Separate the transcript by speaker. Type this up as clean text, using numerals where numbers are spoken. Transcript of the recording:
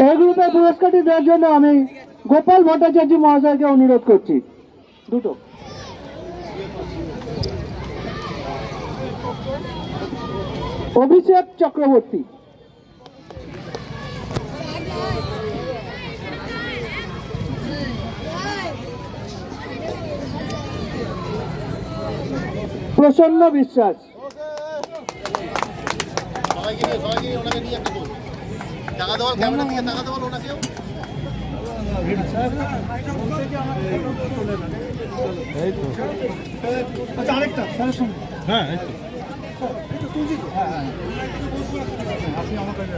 Speaker 1: এই গ্রুপের পুরস্কারটি দেওয়ার জন্য আমি গোপাল ভট্টাচার্য মহাশয়কে অনুরোধ করছি। দুটো অভিষেক চক্রবর্তী, প্রসন্ন বিশ্বাস,
Speaker 2: আপনি আমার কাছে